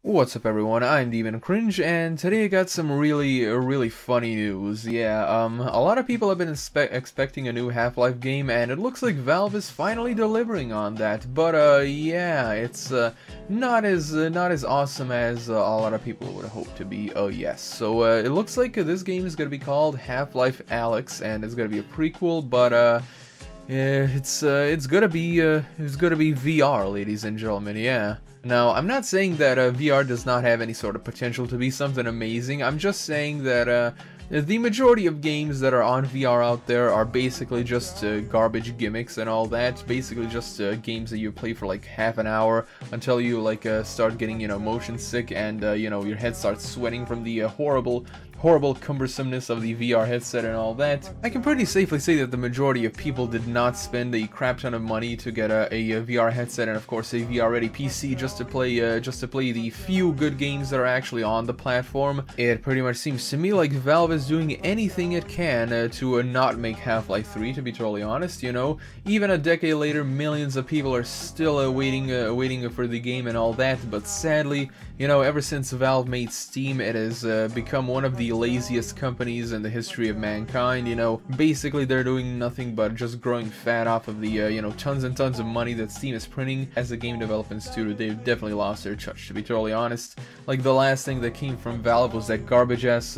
What's up everyone, I'm Demon Cringe, and today I got some really funny news. Yeah, a lot of people have been expecting a new Half-Life game, and it looks like Valve is finally delivering on that. But yeah, it's not as awesome as a lot of people would hope to be. Oh yes, so it looks like this game is gonna be called Half-Life Alyx, and it's gonna be a prequel, but yeah, it's gonna be VR, ladies and gentlemen. Yeah. Now, I'm not saying that VR does not have any sort of potential to be something amazing. I'm just saying that the majority of games that are on VR out there are basically just garbage gimmicks and all that. Basically just games that you play for like half an hour until you like start getting, motion sick and your head starts sweating from the horrible cumbersomeness of the VR headset and all that. I can pretty safely say that the majority of people did not spend a crap ton of money to get a VR headset and of course a VR ready PC just to play the few good games that are actually on the platform. It pretty much seems to me like Valve is doing anything it can to not make Half-Life 3, to be totally honest. Even a decade later, millions of people are still waiting for the game and all that, but sadly, ever since Valve made Steam, it has become one of the laziest companies in the history of mankind. Basically they're doing nothing but just growing fat off of the tons and tons of money that Steam is printing. As a game development studio, they've definitely lost their touch, to be totally honest. Like the last thing that came from Valve was that garbage ass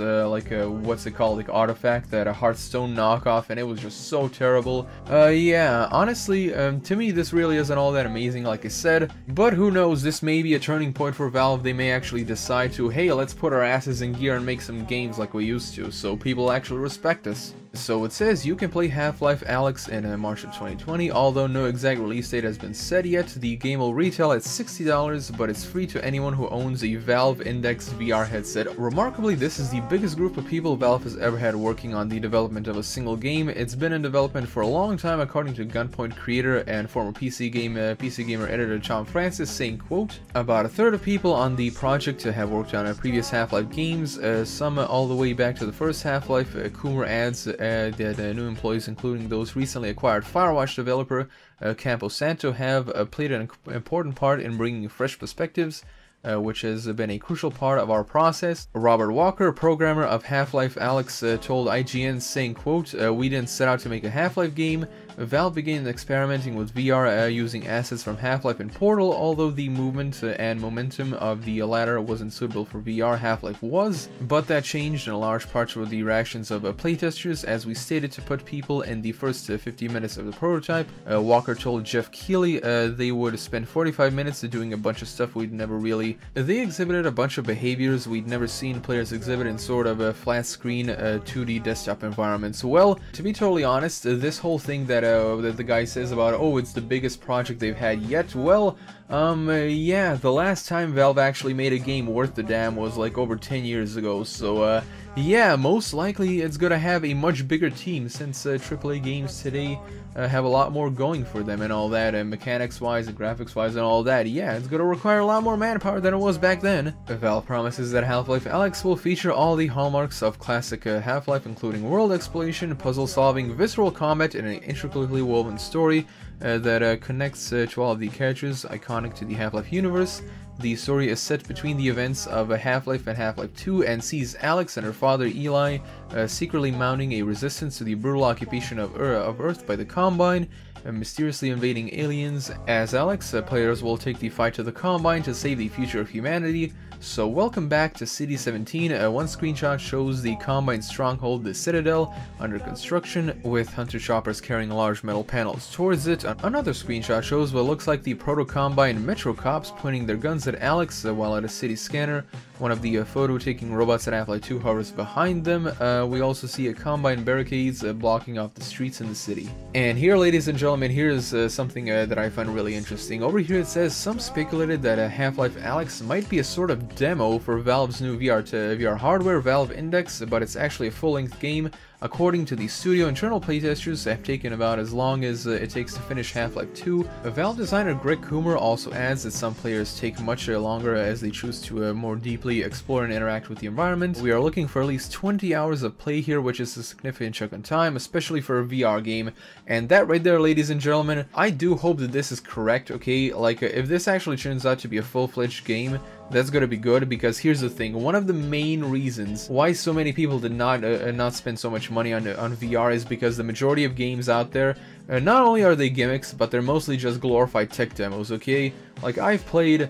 what's it called, like Artifact, that a Hearthstone knockoff, and it was just so terrible. Yeah, honestly, to me this really isn't all that amazing, like I said, but who knows, this may be a turning point for Valve. They may actually decide to, hey, let's put our asses in gear and make some games like we used to, so people actually respect us. So it says you can play Half-Life Alyx in March of 2020, although no exact release date has been set yet. The game will retail at $60, but it's free to anyone who owns a Valve Index VR headset. Remarkably, this is the biggest group of people Valve has ever had working on the development of a single game. It's been in development for a long time, according to Gunpoint creator and former PC Gamer editor John Francis, saying, quote, "About a third of people on the project have worked on previous Half-Life games, some all the way back to the first Half-Life." Coomer adds that new employees, including those recently acquired Firewatch developer Campo Santo, have played an important part in bringing fresh perspectives, which has been a crucial part of our process. Robert Walker, programmer of Half-Life Alyx, told IGN, saying, quote, "We didn't set out to make a Half-Life game. Valve began experimenting with VR using assets from Half-Life and Portal. Although the movement and momentum of the latter wasn't suitable for VR, Half-Life was, but that changed in a large part with the reactions of playtesters, as we stated to put people in the first 50 minutes of the prototype." Walker told Jeff Keighley they would spend 45 minutes doing a bunch of stuff we'd never really... They exhibited a bunch of behaviors we'd never seen players exhibit in sort of a flat screen 2D desktop environments. Well, to be totally honest, this whole thing that the guy says about, oh, it's the biggest project they've had yet, well, yeah, the last time Valve actually made a game worth the damn was like over 10 years ago, so yeah, most likely it's gonna have a much bigger team, since AAA games today have a lot more going for them and all that, and mechanics-wise and graphics-wise and all that. Yeah, it's gonna require a lot more manpower than it was back then. Valve promises that Half-Life Alyx will feature all the hallmarks of classic Half-Life, including world exploration, puzzle-solving, visceral combat, and an intricately woven story that connects to all of the characters iconic to the Half-Life universe. The story is set between the events of Half-Life and Half-Life 2 and sees Alyx and her father Eli secretly mounting a resistance to the brutal occupation of Earth by the Combine, mysteriously invading aliens. As Alyx, players will take the fight to the Combine to save the future of humanity. So welcome back to City 17. One screenshot shows the Combine stronghold, the Citadel, under construction, with hunter choppers carrying large metal panels towards it. Another screenshot shows what looks like the proto-Combine Metro Cops pointing their guns at Alyx while at a city scanner. One of the photo-taking robots at Half-Life 2 hovers behind them. We also see a Combine barricades blocking off the streets in the city. And here, ladies and gentlemen, here's something that I find really interesting. Over here it says, some speculated that Half-Life Alyx might be a sort of demo for Valve's new VR hardware, Valve Index, but it's actually a full-length game. According to the studio, internal playtesters have taken about as long as it takes to finish Half-Life 2. Valve designer Greg Coomer also adds that some players take much longer as they choose to more deeply explore and interact with the environment. We are looking for at least 20 hours of play here, which is a significant chunk of time, especially for a VR game. And that right there, ladies and gentlemen, I do hope that this is correct, okay? Like, if this actually turns out to be a full-fledged game, That's gonna be good, because here's the thing. One of the main reasons why so many people did not spend so much money on VR is because the majority of games out there, not only are they gimmicks, but they're mostly just glorified tech demos, okay? Like, I've played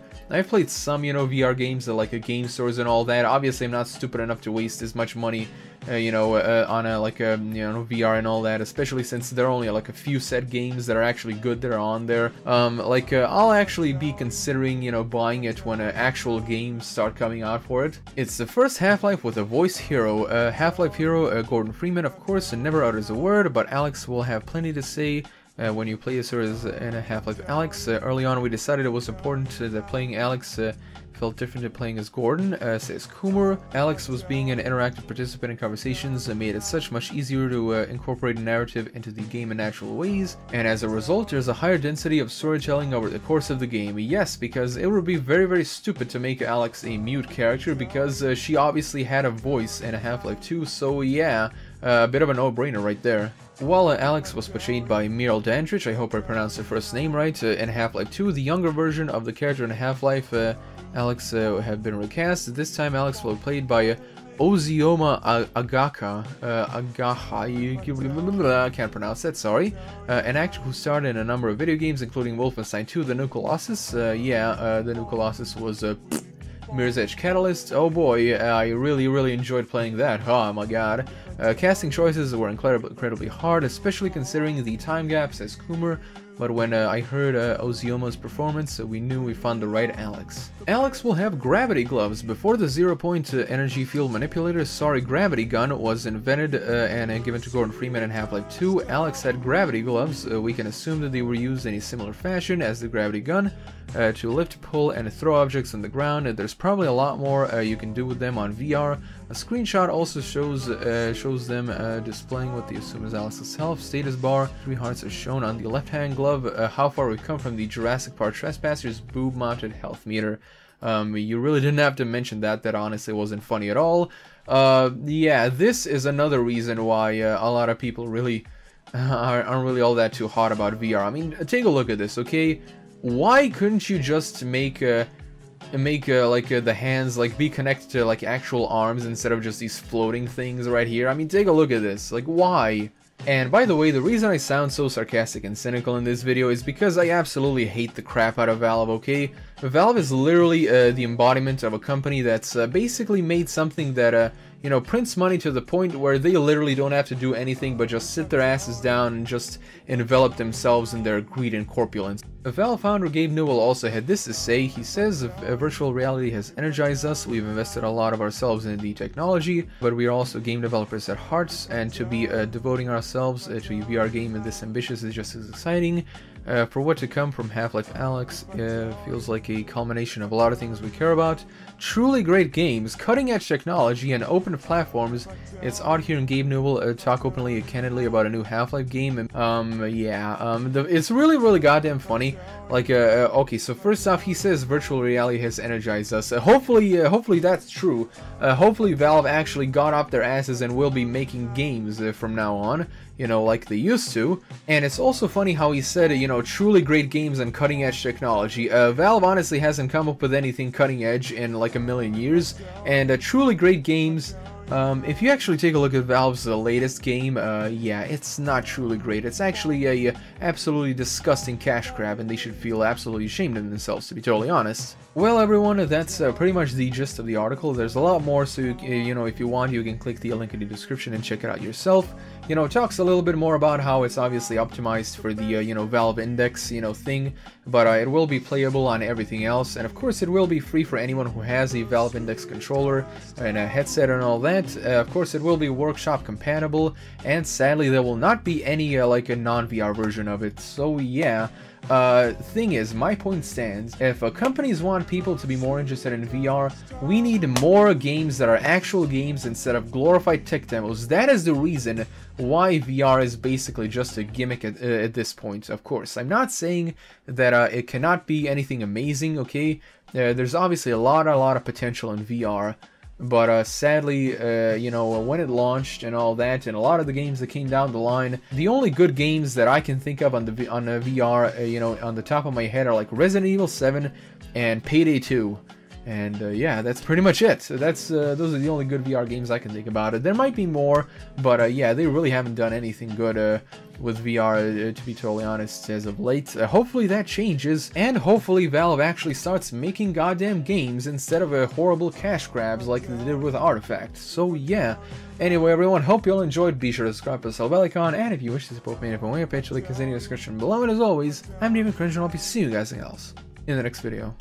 some, you know, VR games at, like, game stores and all that. Obviously, I'm not stupid enough to waste as much money, you know, on VR and all that, especially since there are only, like, a few set games that are actually good that are on there. I'll actually be considering, you know, buying it when actual games start coming out for it. It's the first Half-Life with a voice hero. Half-Life hero, Gordon Freeman, of course, never utters a word, but Alyx will have plenty to say when you play as her as in a Half-Life Alyx. Early on, we decided it was important that playing Alyx felt different to playing as Gordon, says Coomer. Alyx was being an interactive participant in conversations and made it much easier to incorporate narrative into the game in natural ways, and as a result there's a higher density of storytelling over the course of the game. Yes, because it would be very, very stupid to make Alyx a mute character, because she obviously had a voice in a Half-Life 2, so yeah, a bit of a no-brainer right there. While Alyx was portrayed by Meryl Dandridge, I hope I pronounced her first name right, in Half-Life 2, the younger version of the character in Half-Life, Alyx have been recast. This time Alyx will be played by Ozioma Agaha, I can't pronounce that, sorry. An actor who starred in a number of video games, including Wolfenstein 2, The New Colossus. The New Colossus was Mirror's Edge Catalyst. Oh boy, I really enjoyed playing that. Oh my god. Casting choices were incredibly hard, especially considering the time gap, says Coomer. But when I heard Ozioma's performance, we knew we found the right Alyx. Alyx will have gravity gloves. Before the zero-point energy field manipulator, gravity gun was invented and given to Gordon Freeman in Half-Life 2, Alyx had gravity gloves. We can assume that they were used in a similar fashion as the gravity gun to lift, pull, and throw objects on the ground. There's probably a lot more you can do with them on VR. A screenshot also shows them displaying what they assume is Alyx's health status bar. 3 hearts are shown on the left-hand glove. How far we've come from the Jurassic Park Trespassers boob-mounted health meter. You really didn't have to mention that. That honestly wasn't funny at all. Yeah, this is another reason why a lot of people really aren't really all that too hot about VR. I mean, take a look at this, okay? Why couldn't you just make the hands like be connected to like actual arms instead of just these floating things right here? I mean, take a look at this. Like, why? And by the way, the reason I sound so sarcastic and cynical in this video is because I absolutely hate the crap out of Valve, okay? Valve is literally the embodiment of a company that's basically made something that, you know, prints money to the point where they literally don't have to do anything but just sit their asses down and just envelop themselves in their greed and corpulence. Valve founder Gabe Newell also had this to say. He says, virtual reality has energized us, we've invested a lot of ourselves in the technology, but we are also game developers at heart, and to be devoting ourselves to a VR game this ambitious is just as exciting. For what to come from Half-Life Alyx feels like a culmination of a lot of things we care about. Truly great games, cutting-edge technology, and open platforms. It's odd hearing Gabe Newell talk openly and candidly about a new Half-Life game. It's really goddamn funny. Like, okay, so first off, he says virtual reality has energized us. Hopefully that's true. Hopefully Valve actually got up their asses and will be making games from now on, you know, like they used to. And it's also funny how he said, you know, truly great games and cutting-edge technology. Valve honestly hasn't come up with anything cutting-edge in like a million years, and truly great games. If you actually take a look at Valve's latest game, yeah, it's not truly great. It's actually a absolutely disgusting cash grab, and they should feel absolutely ashamed of themselves, to be totally honest. Well, everyone, that's pretty much the gist of the article. There's a lot more, so you know, if you want, you can click the link in the description and check it out yourself. You know, it talks a little bit more about how it's obviously optimized for the, you know, Valve Index, you know, thing, but it will be playable on everything else, and of course it will be free for anyone who has a Valve Index controller and a headset and all that. Of course, it will be workshop compatible, and sadly there will not be any, like, a non-VR version of it, so yeah. Thing is, my point stands. If companies want people to be more interested in VR, we need more games that are actual games instead of glorified tech demos. That is the reason why VR is basically just a gimmick at this point. Of course, I'm not saying that it cannot be anything amazing, okay? There's obviously a lot of potential in VR. But sadly, you know, when it launched and all that, and a lot of the games that came down the line, the only good games that I can think of on VR, you know, on the top of my head are like Resident Evil 7 and Payday 2. And yeah, that's pretty much it. Those are the only good VR games I can think about. There might be more, but yeah, they really haven't done anything good with VR, to be totally honest, as of late. Hopefully that changes, and hopefully Valve actually starts making goddamn games instead of horrible cash grabs like they did with Artifact. So yeah. Anyway, everyone, hope you all enjoyed. Be sure to subscribe to the Icon, and if you wish to support me in a way, page link is in the description below. And as always, I'm David Cringe, and I'll be seeing you guys else in the next video.